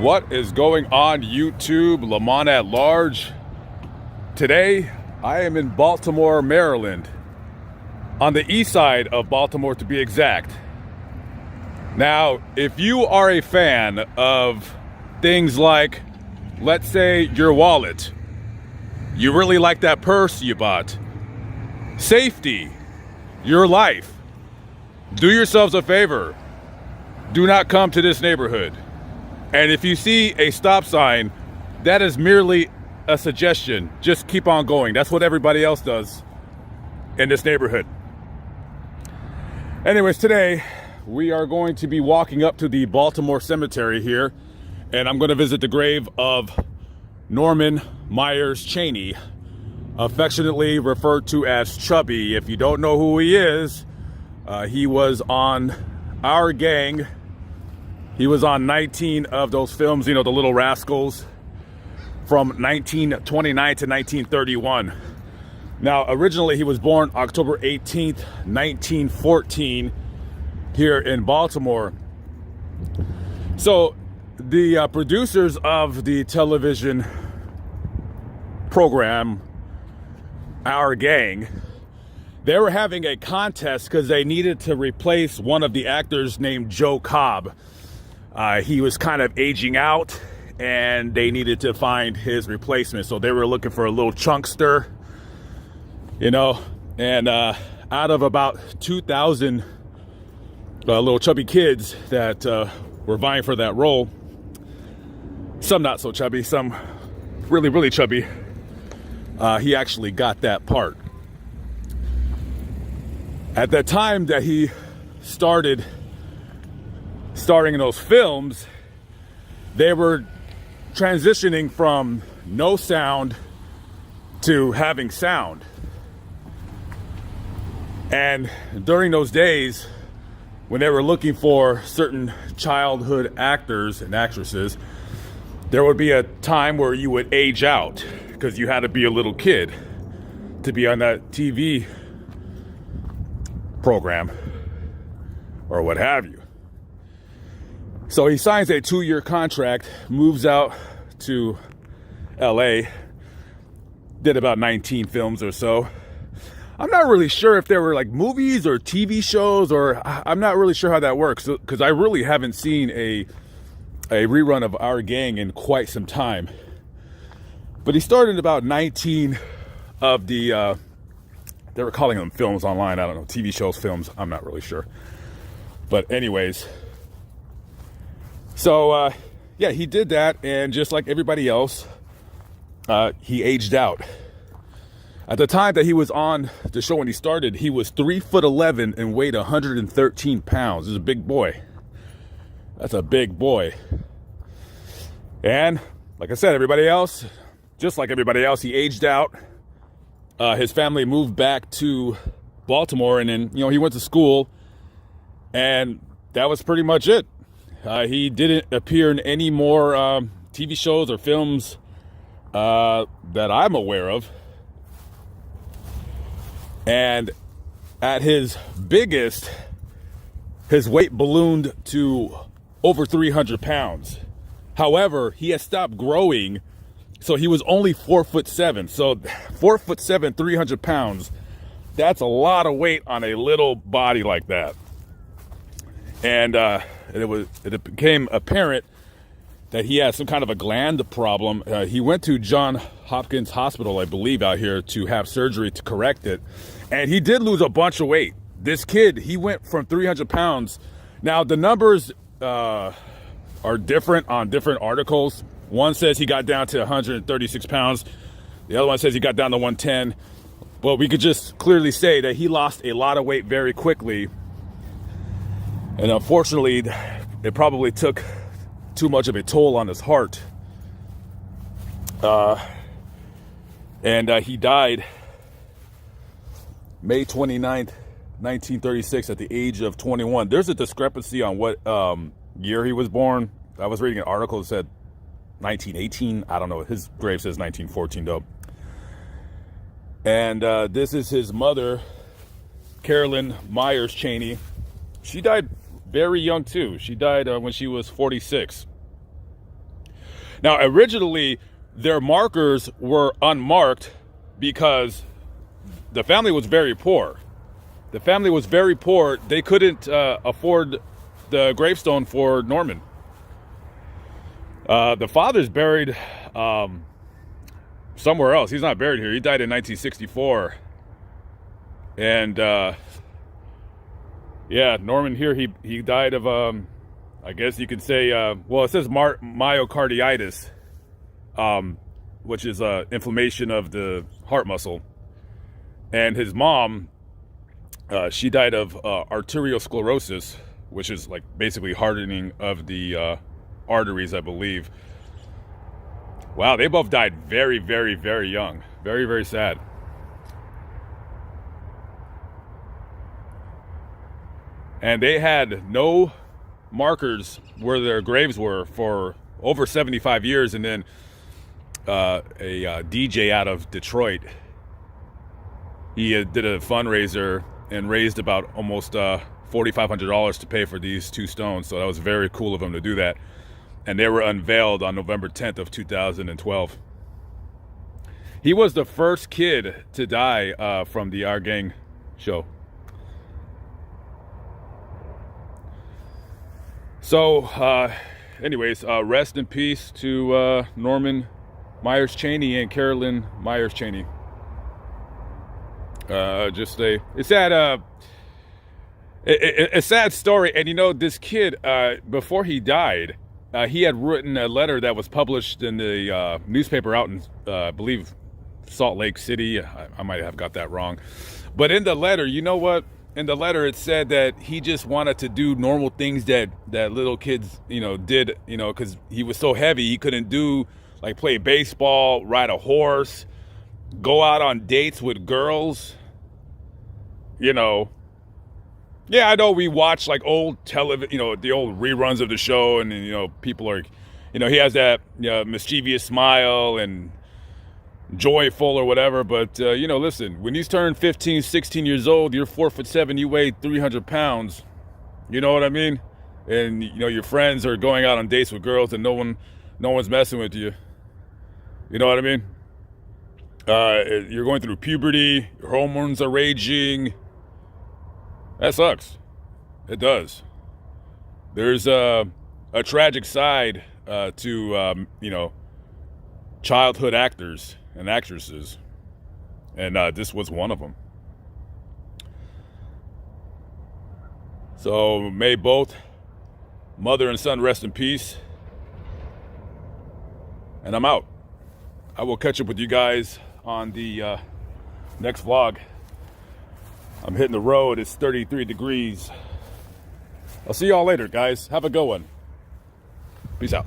What is going on YouTube, Lamont at large? Today, I am in Baltimore, Maryland, on the east side of Baltimore to be exact. Now, if you are a fan of things like, let's say, your wallet, you really like that purse you bought, safety, your life, do yourselves a favor. Do not come to this neighborhood. And if you see a stop sign, that is merely a suggestion. Just keep on going. That's what everybody else does in this neighborhood. Anyways, today we are going to be walking up to the Baltimore Cemetery here, and I'm going to visit the grave of Norman Chaney, affectionately referred to as Chubby. If you don't know who he is, he was on our gang. He was on 19 of those films, you know, The Little Rascals, from 1929 to 1931. Now, originally he was born October 18th, 1914, here in Baltimore. So the producers of the television program, Our Gang, they were having a contest because they needed to replace one of the actors named Joe Cobb. He was kind of aging out and they needed to find his replacement. So they were looking for a little chunkster, you know, and out of about 2,000 little chubby kids that were vying for that role, some not so chubby, some really, really chubby, he actually got that part. At the time that he started starring in those films, they were transitioning from no sound to having sound. And during those days, when they were looking for certain childhood actors and actresses, there would be a time where you would age out because you had to be a little kid to be on that TV program or what have you. So he signs a 2-year contract, moves out to LA, did about 19 films or so. I'm not really sure if there were like movies or TV shows, or I'm not really sure how that works, because I really haven't seen a rerun of Our Gang in quite some time. But he started about 19 of the, they were calling them films online, I don't know, TV shows, films, I'm not really sure. But anyways, so, yeah, he did that, and just like everybody else, he aged out. At the time that he was on the show when he started, he was 3'11" and weighed 113 pounds. He's a big boy. That's a big boy. And, like I said, everybody else, just like everybody else, he aged out. His family moved back to Baltimore, and then, you know, he went to school, and that was pretty much it. He didn't appear in any more TV shows or films that I'm aware of. And at his biggest, his weight ballooned to over 300 pounds. However, he had stopped growing, so he was only 4'7". So 4'7", 300 pounds, that's a lot of weight on a little body like that. And it became apparent that he had some kind of a gland problem. He went to Johns Hopkins Hospital, I believe, out here to have surgery to correct it. And he did lose a bunch of weight. This kid, he went from 300 pounds. Now, the numbers are different on different articles. One says he got down to 136 pounds. The other one says he got down to 110. But we could just clearly say that he lost a lot of weight very quickly. And unfortunately, it probably took too much of a toll on his heart. And he died May 29th, 1936 at the age of 21. There's a discrepancy on what year he was born. I was reading an article that said 1918. I don't know. His grave says 1914 though. And this is his mother, Carolyn Myers Chaney. She died very young too. She died when she was 46. Now, originally, their markers were unmarked because the family was very poor. The family was very poor. They couldn't afford the gravestone for Norman. The father's buried somewhere else. He's not buried here. He died in 1964. And yeah, Norman here, he died of, I guess you could say, well, it says myocarditis, which is inflammation of the heart muscle. And his mom, she died of arteriosclerosis, which is like basically hardening of the arteries, I believe. Wow, they both died very, very, very young. Very, very sad. And they had no markers where their graves were for over 75 years. And then a DJ out of Detroit, he did a fundraiser and raised about almost $4,500 to pay for these two stones. So that was very cool of him to do that. And they were unveiled on November 10th of 2012. He was the first kid to die from the Our Gang show. So, anyways, rest in peace to Norman Myers Chaney and Carolyn Myers Chaney. Just it's sad. A sad story. And you know, this kid, before he died, he had written a letter that was published in the newspaper out in, I believe, Salt Lake City. I might have got that wrong. But in the letter, you know what? In the letter, it said that he just wanted to do normal things that little kids, did, because he was so heavy. He couldn't do, like, play baseball, ride a horse, go out on dates with girls, Yeah, I know we watch, like, old television, the old reruns of the show, and, people are, he has that mischievous smile and joyful or whatever, but listen, when he's turned 15, 16 years old, you're 4'7", you weigh 300 pounds, you know what I mean? And your friends are going out on dates with girls and no one's messing with you, you know what I mean? You're going through puberty, your hormones are raging. That sucks. It does. There's a tragic side to childhood actors and actresses, and this was one of them. So may both mother and son rest in peace, and I'm out. I will catch up with you guys on the next vlog. I'm hitting the road. It's 33 degrees. I'll see y'all later, guys. Have a good one. Peace out.